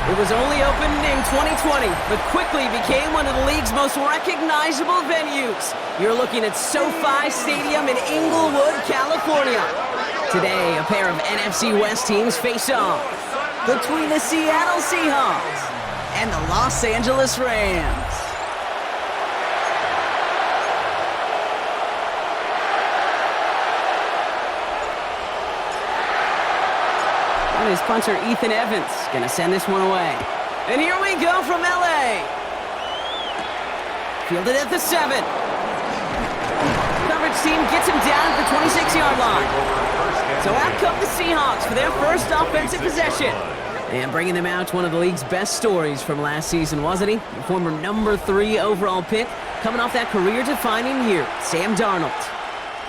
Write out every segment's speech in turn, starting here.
It was only opened in 2020, but quickly became one of the league's most recognizable venues. You're looking at SoFi Stadium in Inglewood, California. Today, a pair of NFC West teams face off between the Seattle Seahawks and the Los Angeles Rams. And his punter, Ethan Evans, gonna send this one away. And here we go from LA. Fielded at the 7. Coverage team gets him down at the 26-yard line. So out come the Seahawks for their first offensive possession. And bringing them out, one of the league's best stories from last season, wasn't he? The former number 3 overall pick, coming off that career-defining year, Sam Darnold.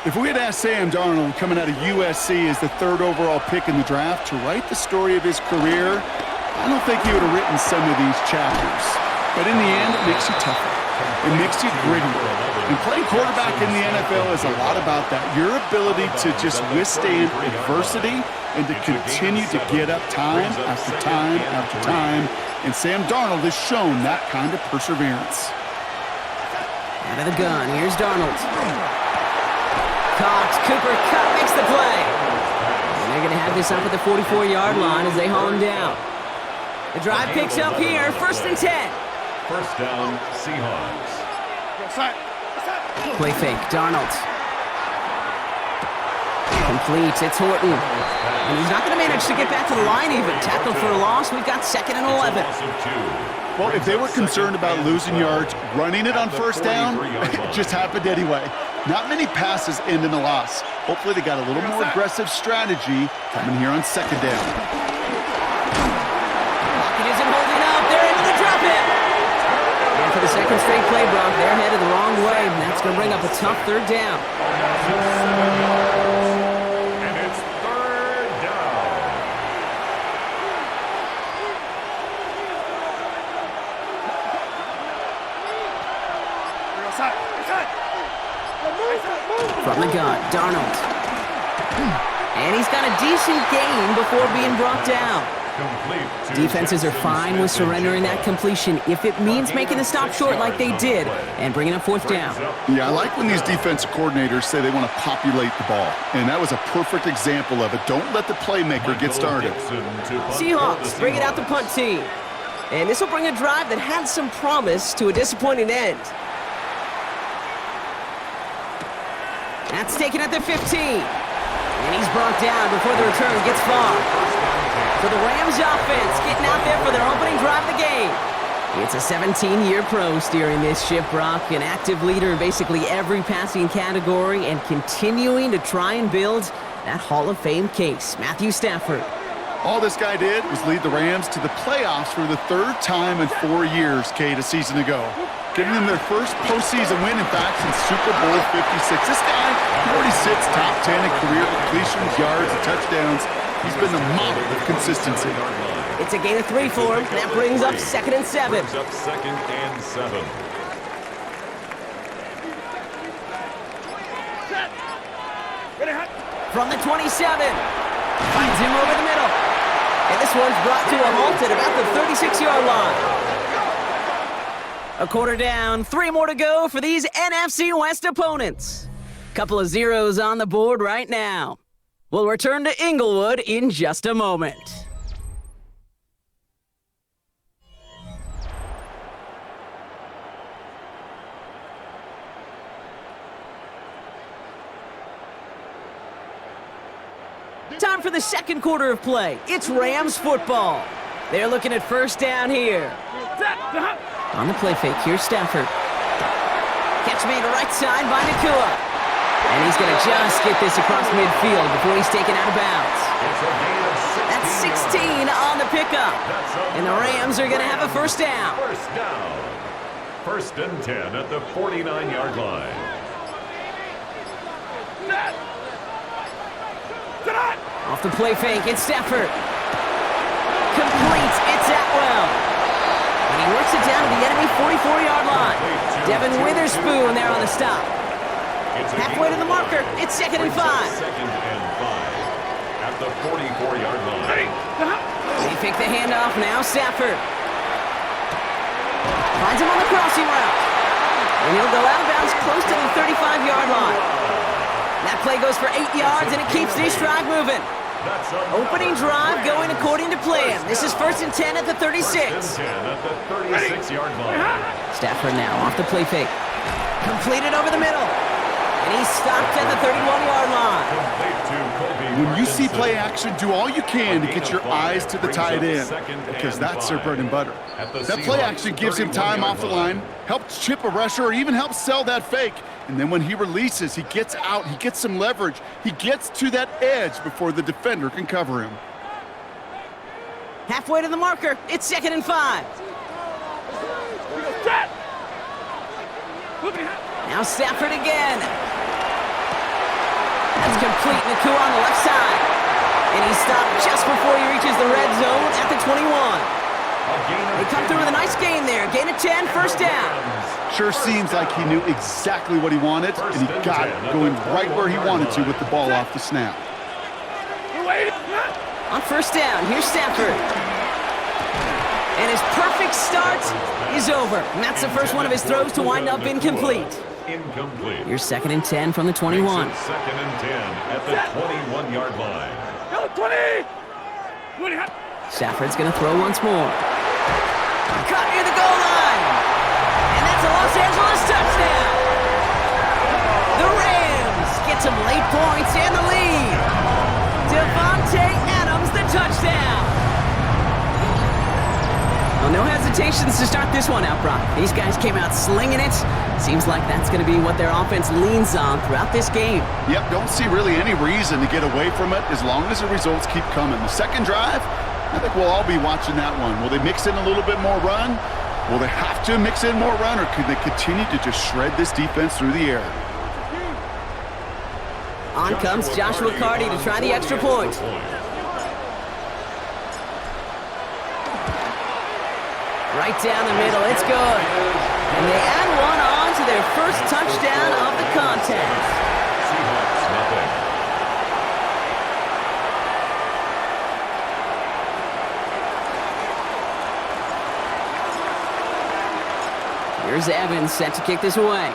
If we had asked Sam Darnold, coming out of USC as the 3rd overall pick in the draft, to write the story of his career, I don't think he would have written some of these chapters. But in the end, it makes you tougher. It makes you grittier. And playing quarterback in the NFL is a lot about that. Your ability to just withstand adversity and to continue to get up time after time after time. And Sam Darnold has shown that kind of perseverance. Out of the gun, here's Darnold. Cox, Cooper Kupp makes the play. And they're going to have this up at the 44-yard line as they haul him down. The drive picks up here, 1st and 10. First down, Seahawks. Play fake, Darnold. Complete, it's Horton. And he's not going to manage to get back to the line even. Tackled for a loss, we've got 2nd and 11. Well, if they were concerned about losing yards, running it on 1st down, it just happened anyway. Not many passes end in a loss. Hopefully they got a little more aggressive strategy coming here on 2nd down. It isn't holding up. They're able to drop it. And for the 2nd straight play, Brock, they're headed the wrong way, and that's going to bring up a tough 3rd down. And it's 3rd down. From the gun, Darnold. And he's got a decent gain before being brought down. Defenses are fine with surrendering that completion if it means making the stop short like they did and bringing up 4th down. Yeah, I like when these defensive coordinators say they want to populate the ball. And that was a perfect example of it. Don't let the playmaker get started. Seahawks bring it out the punt team. And this will bring a drive that had some promise to a disappointing end. That's taken at the 15. And he's brought down before the return gets far. So the Rams offense getting out there for their opening drive of the game. It's a 17-year pro steering this ship, Brock, an active leader in basically every passing category and continuing to try and build that Hall of Fame case. Matthew Stafford. All this guy did was lead the Rams to the playoffs for the 3rd time in 4 years, Kate, a season ago. Giving them their first postseason win, in fact, since Super Bowl 56. This guy already sits top 10 in career completions, yards, and touchdowns. He's been the model of consistency. It's a gain of 3 for him. That brings up 2nd and 7. Brings up 2nd and 7. From the 27. Finds him over the middle. And this one's brought to a halt at about the 36-yard line. A quarter down, 3 more to go for these NFC West opponents. Couple of zeros on the board right now. We'll return to Inglewood in just a moment. Time for the 2nd quarter of play. It's Rams football. They're looking at 1st down here. On the play fake, here's Stafford. Catch made to right side by Nakua. And he's going to just get this across midfield before he's taken out of bounds. That's 16 on the pickup. And the Rams are going to have a 1st down. 1st down. 1st and 10 at the 49-yard line. Off the play fake, it's Stafford. Complete, it's Atwell. And he works it down to the enemy 44-yard line. Devin Witherspoon there on the stop. Halfway to the marker, it's 2nd and 5. 2nd and 5 at the 44-yard line. They fake the handoff now, Stafford. Finds him on the crossing route. And he'll go out of bounds close to the 35-yard line. That play goes for 8 yards, and it keeps this drive moving. Opening drive going according to plan. This is 1st and 10 at the 36. First and 10 at the 36-yard line. Stafford now off the play fake. Completed over the middle. And he's stopped at the 31-yard line. When you see play action, do all you can to get your eyes to the tight end, because that's their bread and butter. That play action gives him time off the line, helps chip a rusher, or even helps sell that fake. And then when he releases, he gets out, he gets some leverage. He gets to that edge before the defender can cover him. Halfway to the marker. It's 2nd and 5. Now Stafford again. That's complete. Nakua on the left side. And he's stopped just before he reaches the red zone at the 21. They come through with a nice gain there. Gain of 10, 1st down. Sure seems like he knew exactly what he wanted, and he got it going right where he wanted to with the ball off the snap. On 1st down, here's Stafford. And his perfect start is over. And that's the first one of his throws to wind up incomplete. Incomplete. Here's 2nd and 10 from the 21. 2nd and 10 at the 21-yard line. Stafford's going to throw once more. Caught near the goal line. And that's a Los Angeles touchdown. The Rams get some late points and the lead. Devontae Adams, the touchdown. Well, no hesitations to start this one out, Brock. These guys came out slinging it. Seems like that's going to be what their offense leans on throughout this game. Yep, don't see really any reason to get away from it as long as the results keep coming. The second drive, I think we'll all be watching that one. Will they mix in a little bit more run? Will they have to mix in more run, or could they continue to just shred this defense through the air? On comes Joshua Carty to try the extra point. Right down the middle, it's good. And they add one on to their first touchdown of the contest. Seahawks, nothing. Here's Evans set to kick this away.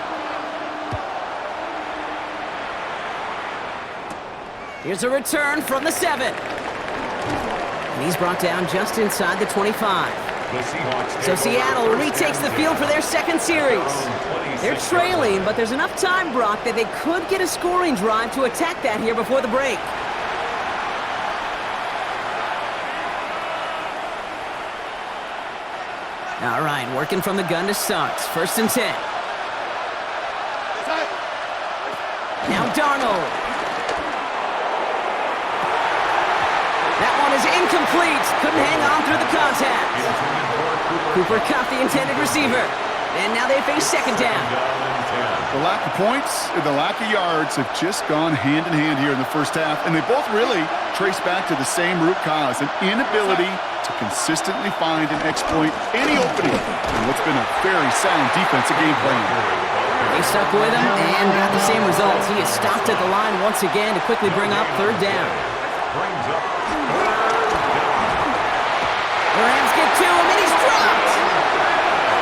Here's a return from the 7. And he's brought down just inside the 25. So Seattle retakes the field for their second series. They're trailing, but there's enough time, Brock, that they could get a scoring drive to attack that here before the break. All right, working from the gun to start. 1st and 10. Now Darnold. That one is incomplete. Couldn't hang on through the contact. Cooper caught the intended receiver. And now they face 2nd down. The lack of points and the lack of yards have just gone hand in hand here in the first half, and they both really trace back to the same root cause, an inability to consistently find and exploit any opening in what's been a very sound defensive game plan. They stuck with him and got the same results. He is stopped at the line once again to quickly bring up 3rd down. The Rams get to him, and he's dropped.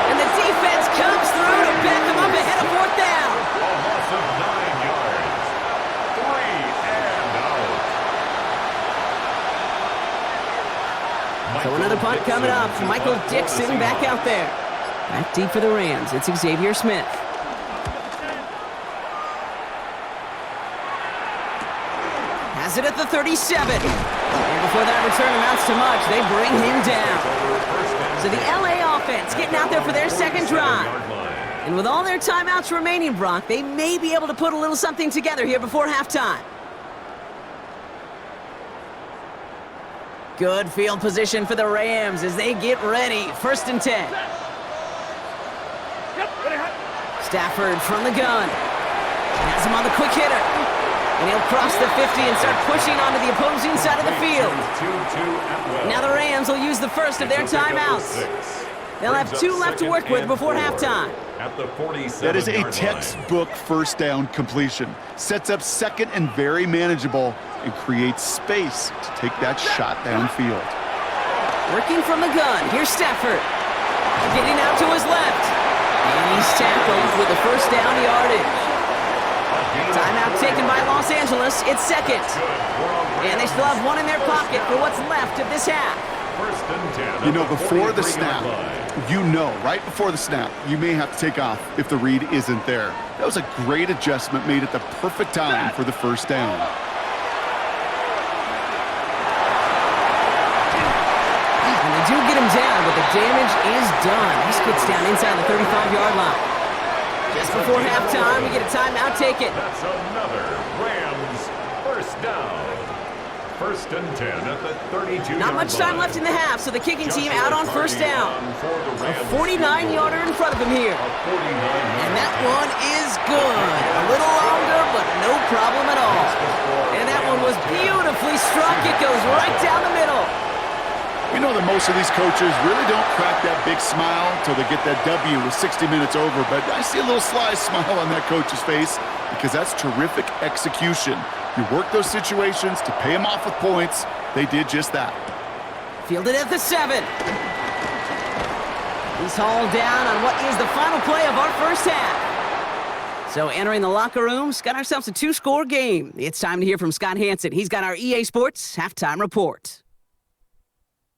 And the defense comes through to back him up ahead of 4th down. A loss of 9 yards. 3 and out. So another punt coming up. Michael Dixon back out there. Back deep for the Rams. It's Xavier Smith. Has it at the 37. And before that return amounts to much, they bring him down. So the LA offense getting out there for their second drive. And with all their timeouts remaining, Brock, they may be able to put a little something together here before halftime. Good field position for the Rams as they get ready. 1st and 10. Stafford from the gun. Has him on the quick hitter. And he'll cross the 50 and start pushing onto the opposing side of the field. Now the Rams will use the first of their timeouts. They'll have 2 left to work with before halftime. That is a textbook 1st down completion. Sets up 2nd and very manageable and creates space to take that shot downfield. Working from the gun. Here's Stafford. Getting out to his left. And he's tackled with the first down yardage. Timeout taken by Los Angeles. It's second. And they still have one in their pocket for what's left of this half. You know, before the snap, right before the snap, you may have to take off if the read isn't there. That was a great adjustment made at the perfect time for the first down. And they do get him down, but the damage is done. This gets down inside the 35-yard line. Just before halftime, we get a timeout taken. That's another Rams first down. First and 10 at the 32-yard line. Not much time left in the half, so the kicking team out on first down. A 49-yarder in front of him here. And that one is good. A little longer, but no problem at all. And that one was beautifully struck. It goes right down the middle. We know that most of these coaches really don't crack that big smile until they get that W with 60 minutes over, but I see a little sly smile on that coach's face because that's terrific execution. You work those situations to pay them off with points. They did just that. Fielded at the 7. He's hauled down on what is the final play of our first half. So entering the locker rooms, got ourselves a 2-score game. It's time to hear from Scott Hanson. He's got our EA Sports halftime report.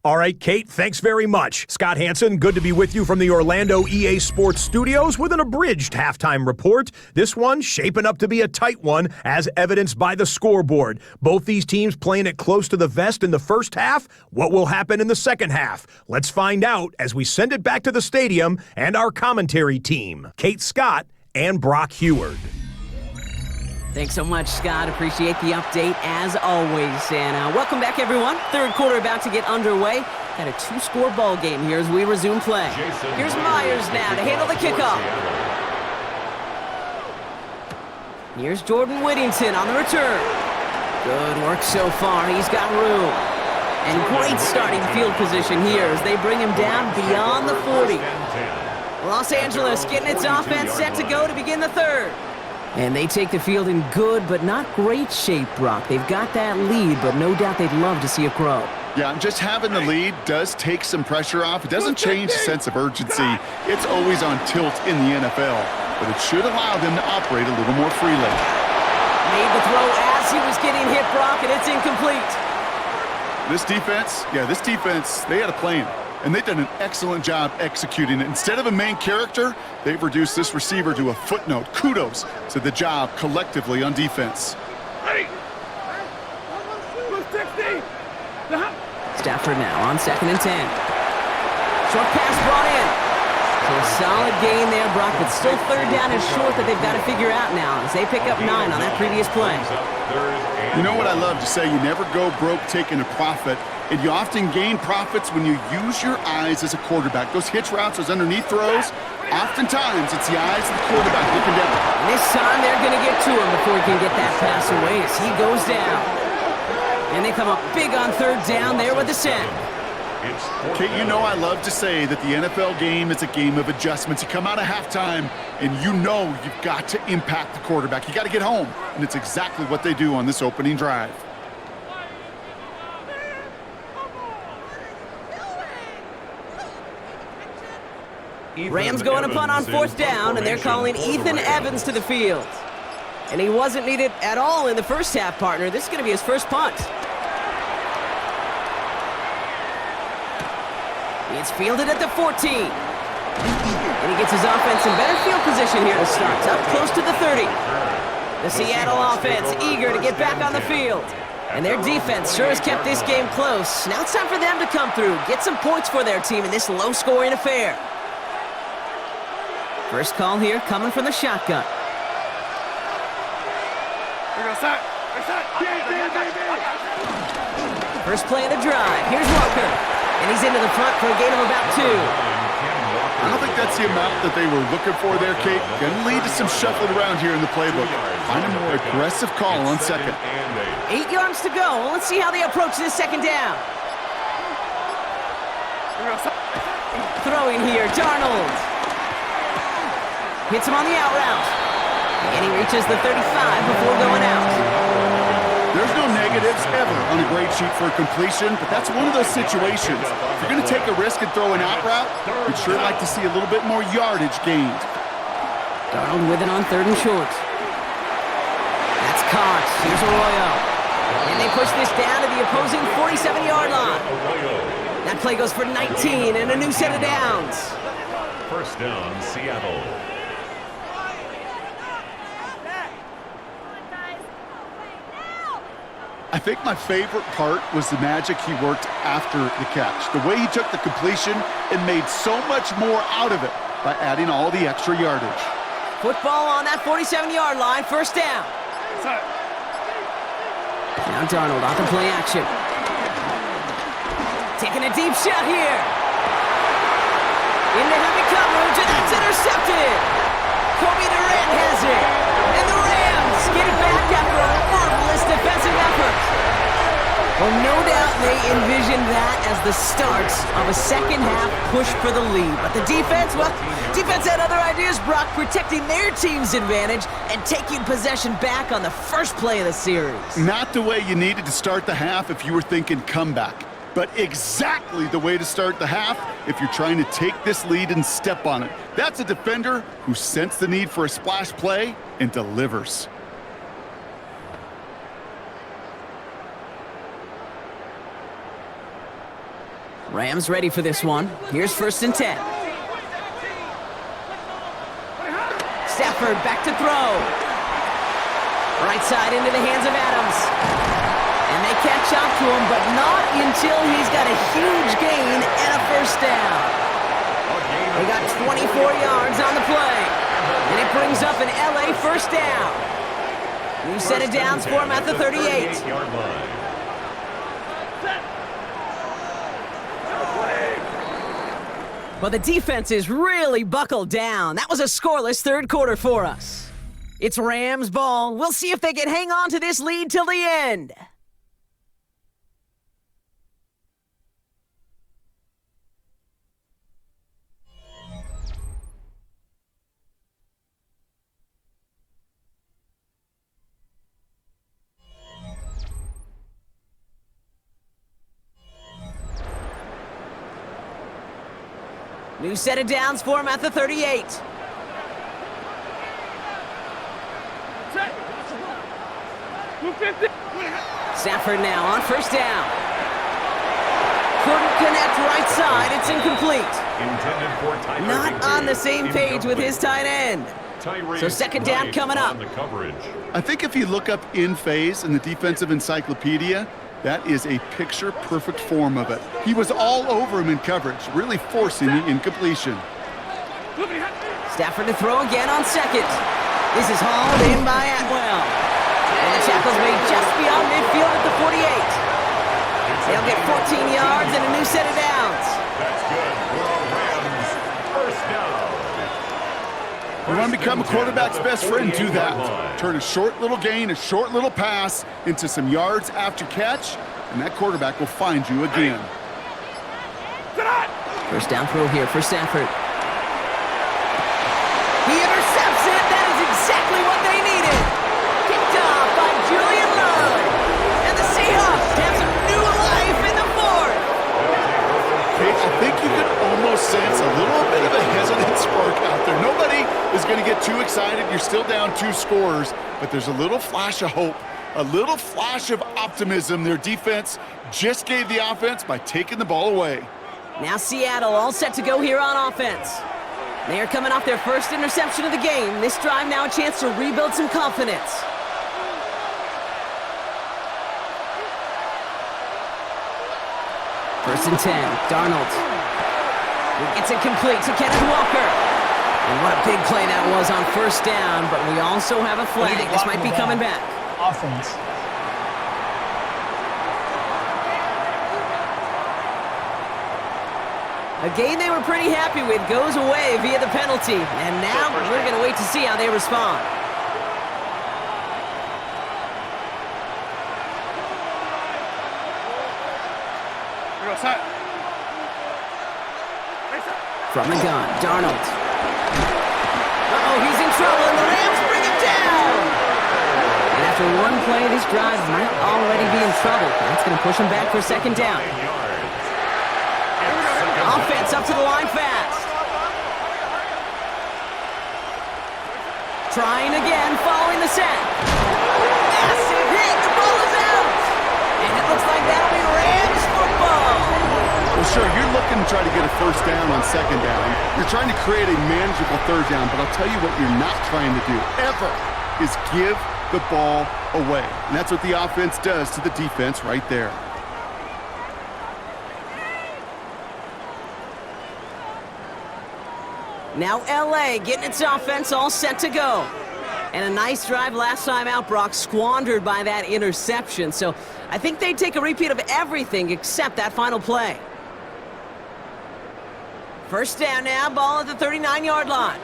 All right, Kate, thanks very much. Scott Hanson, good to be with you from the Orlando EA Sports Studios with an abridged halftime report. This one shaping up to be a tight one, as evidenced by the scoreboard. Both these teams playing it close to the vest in the first half. What will happen in the second half? Let's find out as we send it back to the stadium and our commentary team, Kate Scott and Brock Heward. Thanks so much, Scott. Appreciate the update, as always. And welcome back, everyone. Third quarter about to get underway. Got a 2-score ball game here as we resume play. Here's Myers now to handle the kickoff. Here's Jordan Whittington on the return. Good work so far. He's got room. And great starting field position here as they bring him down beyond the 40. Los Angeles getting its offense set to go to begin the third. And they take the field in good but not great shape, Brock. They've got that lead, but no doubt they'd love to see a crow. Yeah, just having the lead does take some pressure off. It doesn't change the sense of urgency. It's always on tilt in the NFL, but it should allow them to operate a little more freely. Made the throw as he was getting hit, Brock, and it's incomplete. This defense, they had a plan, and they've done an excellent job executing it. Instead of a main character, they've reduced this receiver to a footnote. Kudos to the job collectively on defense. Stafford now on 2nd and 10. Short pass brought in. So a solid gain there, Brock, but still third down and short that they've got to figure out now as they pick up 9 on that previous play. You know what I love to say? You never go broke taking a profit. And you often gain profits when you use your eyes as a quarterback. Those hitch routes, those underneath throws, oftentimes it's the eyes of the quarterback looking down. And this time they're going to get to him before he can get that pass away as he goes down. And they come up big on third down there with the sack. Kate, you know I love to say that the NFL game is a game of adjustments. You come out of halftime and you know you've got to impact the quarterback. You got to get home. And it's exactly what they do on this opening drive. Rams going to punt on 4th down, and they're calling Ethan Evans to the field. And he wasn't needed at all in the first half, partner. This is going to be his first punt. It's fielded at the 14. And he gets his offense in better field position here to start, up close to the 30. The Seattle offense eager to get back on the field. And their defense sure has kept this game close. Now it's time for them to come through, get some points for their team in this low-scoring affair. First call here coming from the shotgun. First play of the drive. Here's Walker. And he's into the front for a gain of about 2. I don't think that's the amount that they were looking for there, Kate. Going to lead to some shuffling around here in the playbook. Find a more aggressive call on second. 8 yards to go. Let's see how they approach this second down. Throwing here, Darnold. Hits him on the out route. And he reaches the 35 before going out. There's no negative negatives ever on a grade sheet for a completion, but that's one of those situations. If you're going to take a risk and throw an out route, you'd sure like to see a little bit more yardage gained. Darnold with it on 3rd and short. That's caught. Here's Arroyo. And they push this down to the opposing 47-yard line. That play goes for 19 and a new set of downs. First down, Seattle. I think my favorite part was the magic he worked after the catch. The way he took the completion and made so much more out of it by adding all the extra yardage. Football on that 47-yard line, first down. Now Darnold off the play action. Taking a deep shot here. Into heavy coverage, and that's intercepted. Kobe Durant has it. And the Rams get it back after a marvelous defensive effort. Well, no doubt they envisioned that as the start of a second-half push for the lead. But the defense, well, defense had other ideas, Brock, protecting their team's advantage and taking possession back on the first play of the series. Not the way you needed to start the half if you were thinking comeback, but exactly the way to start the half if you're trying to take this lead and step on it. That's a defender who sensed the need for a splash play and delivers. Rams ready for this one. Here's 1st and 10. Stafford back to throw. Right side into the hands of Adams. And they catch up to him, but not until he's got a huge gain and a first down. They got 24 yards on the play. And it brings up an LA first down. New set of downs for him at the 38. Well, the defense is really buckled down. That was a scoreless 3rd quarter for us. It's Rams ball. We'll see if they can hang on to this lead till the end. New set of downs for him at the 38. Stafford now on first down. Couldn't connect right side. It's incomplete. Not on the same page with his tight end. So second down coming up. I think if you look up in phase in the defensive encyclopedia, that is a picture-perfect form of it. He was all over him in coverage, really forcing the incompletion. Stafford to throw again on second. This is hauled in by Atwell. And the tackle's made just beyond midfield at the 48. They'll get 14 yards and a new set of downs. That's good for the Rams. First down. You want to become a quarterback's best friend, do that. Turn a short little gain, a short little pass into some yards after catch, and that quarterback will find you again. First down throw here for Stafford. He intercepts it. That is exactly what they needed. Kicked off by Julian Love. And the Seahawks have some new life in the 4th. Kate, I think you can almost sense a little bit of a hesitant spark out there. Nobody is going to get too excited. You're still down 2 scores, but there's a little flash of hope, a little flash of optimism. Their defense just gave the offense by taking the ball away. Now Seattle all set to go here on offense. They are coming off their first interception of the game. This drive now a chance to rebuild some confidence. First and 10, Darnold. He gets it complete to Kenneth Walker. And what a big play that was on first down, but we also have a flag. This might be coming back. Offense. A game they were pretty happy with goes away via the penalty. And now we're going to wait to see how they respond. From the gun, Darnold. Uh-oh, he's in trouble, and the Rams bring him down! And after After one play, this drive might already be in trouble. That's going to push him back for second down. Offense up to the line fast. Trying again, following the sack. Massive hit, the ball is out. And it looks like that'll be Rams football. Well, sure, you're looking to try to get a first down on second down. You're trying to create a manageable third down, but I'll tell you what you're not trying to do, ever, is give the ball away. And that's what the offense does to the defense right there. Now LA getting its offense all set to go. And a nice drive last time out, Brock, squandered by that interception. So I think they take a repeat of everything except that final play. First down now, ball at the 39-yard line.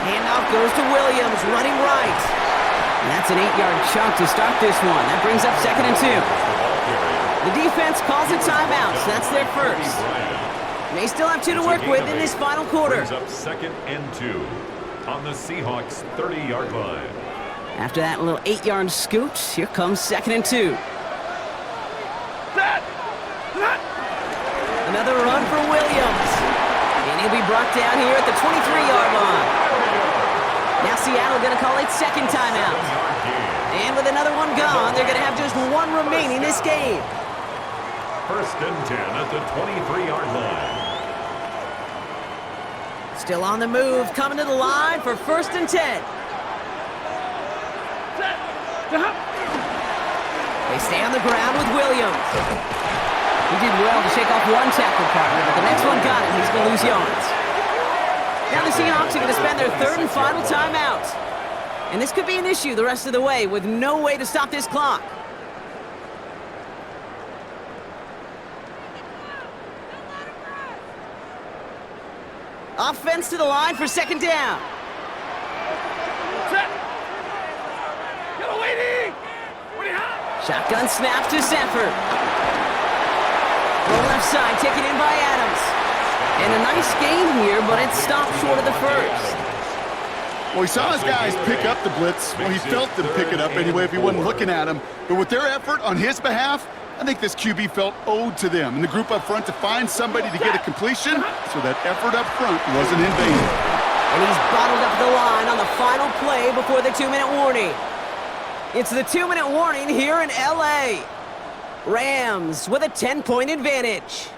Handoff goes to Williams, running right. And that's an 8-yard chunk to start this one. That brings up 2nd and 2. The defense calls a timeout, so that's their first. They still have 2 to work with in this final quarter. Brings up 2nd and 2 on the Seahawks 30-yard line. After that little 8-yard scoot, here comes 2nd and 2. Another run for Williams. And he'll be brought down here at the 23-yard line. Now Seattle going to call it second timeout. And with another one gone, they're going to have just one remaining this game. First and 10 at the 23-yard line. Still on the move, coming to the line for 1st and 10. They stay on the ground with Williams. He did well to shake off one tackle partner, but the next one got him. He's going to lose yards. Now the Seahawks are going to spend their 3rd and final timeout. And this could be an issue the rest of the way with no way to stop this clock. Offense to the line for 2nd down. Shotgun snaps to Sanford. From left side, taken in by Adams. And a nice gain here, but it stopped short of the first. Well, he saw his guys pick up the blitz. Well, he felt them pick it up anyway if he wasn't looking at him. But with their effort on his behalf, I think this QB felt owed to them and the group up front to find somebody to get a completion, so that effort up front wasn't in vain. And he's bottled up the line on the final play before the 2-minute warning. It's the 2-minute warning here in LA. Rams with a 10-point advantage.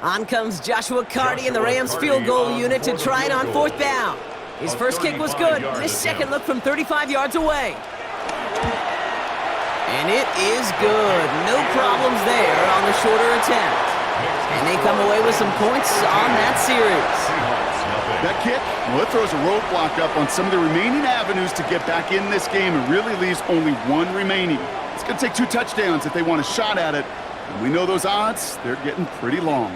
On comes Joshua Carty and the Rams field goal unit to try it on 4th down. His first kick was good. His second look from 35 yards away. And it is good. No problems there on the shorter attempt. And they come away with some points on that series. That kick, well, it throws a roadblock up on some of the remaining avenues to get back in this game and really leaves only one remaining. It's going to take 2 touchdowns if they want a shot at it. And we know those odds, they're getting pretty long.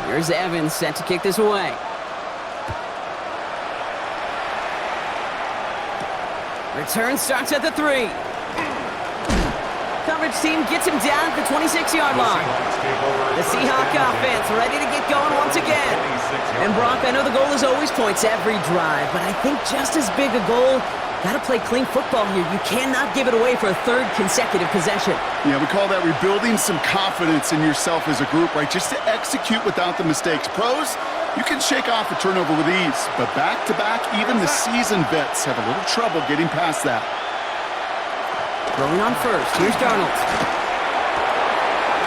Here's Evans set to kick this away. Return starts at the 3. Coverage team gets him down at the 26-yard line. The Seahawks offense ready to get going once again. And Brock, I know the goal is always points every drive, but I think just as big a goal, got to play clean football here. You cannot give it away for a 3rd consecutive possession. Yeah, we call that rebuilding some confidence in yourself as a group, right? Just to execute without the mistakes. Pros, you can shake off a turnover with ease, but back-to-back, even the seasoned vets have a little trouble getting past that. Throwing on first, here's Darnold.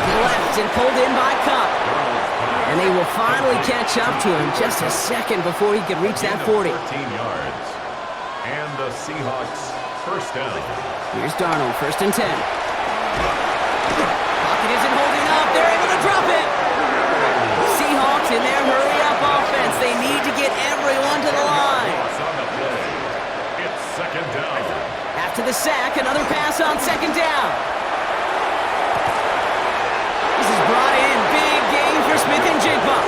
He left and pulled in by Cup. And they will finally catch up to him just a second before he could reach that 40. 13 yards. And the Seahawks first down. Here's Darnold, 1st and 10. Pocket isn't holding up. They're able to drop it. Seahawks in their hurry-up offense. They need to get everyone to the line. On the play. It's 2nd down. After the sack, another pass on 2nd down. This is brought in. Big gain for Smith and Jigba.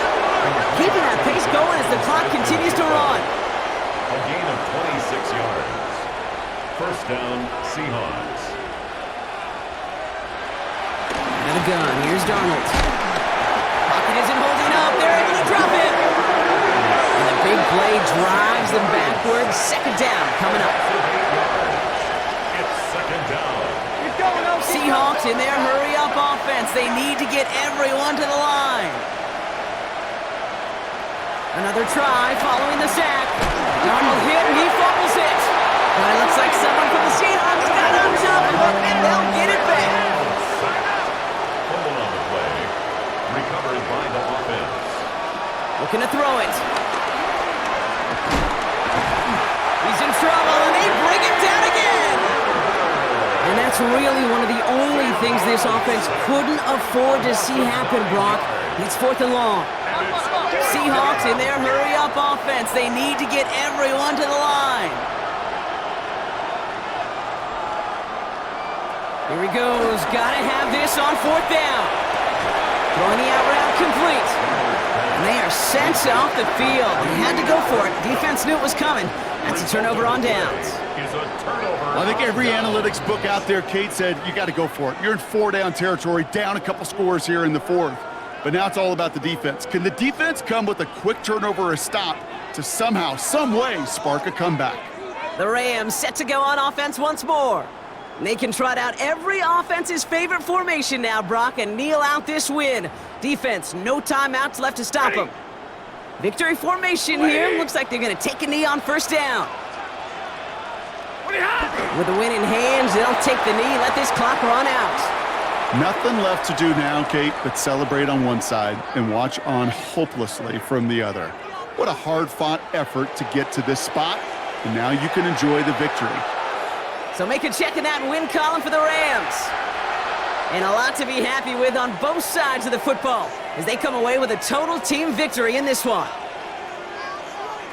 Keeping that pace going as the clock continues to run. A gain of 26 yards. First down, Seahawks. the gun. Here's Darnold. Pocket isn't holding up. They're able to drop it. And the big play drives them backwards. Second down coming up. It's second down. Seahawks in their hurry-up offense. They need to get everyone to the line. Another try following the sack. Darnold hit and he fumbles it. But it looks like someone from the Seahawks got on top of him and they'll get it back. Fumble on the play. Recovered by the offense. Looking to throw it. He's in trouble and they bring him down again. And that's really one of the only things this offense couldn't afford to see happen, Brock. It's 4th and long. Seahawks in their hurry-up offense. They need to get everyone to the line. Here he goes. Gotta have this on 4th down. Throwing the out route complete. And they are sent off the field. They had to go for it. Defense knew it was coming. That's a turnover on downs. I think every analytics book out there, Kate, said you got to go for it. You're in 4-down territory, down a couple scores here in the 4th. But now it's all about the defense. Can the defense come with a quick turnover or a stop to somehow, some way, spark a comeback? The Rams set to go on offense once more. They can trot out every offense's favorite formation now, Brock, and kneel out this win. Defense, no timeouts left to stop them. Victory formation here. Looks like they're going to take a knee on 1st down. With the win in hand, they'll take the knee, let this clock run out. Nothing left to do now, Kate, but celebrate on one side and watch on hopelessly from the other. What a hard-fought effort to get to this spot, and now you can enjoy the victory. So make a check in that win column for the Rams. And a lot to be happy with on both sides of the football as they come away with a total team victory in this one.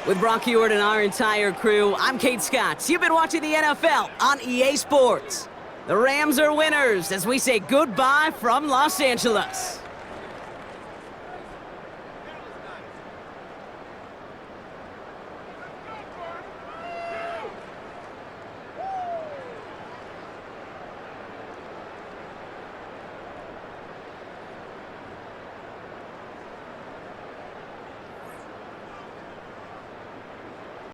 With Brock Ewart and our entire crew, I'm Kate Scott. You've been watching the NFL on EA Sports. The Rams are winners as we say goodbye from Los Angeles.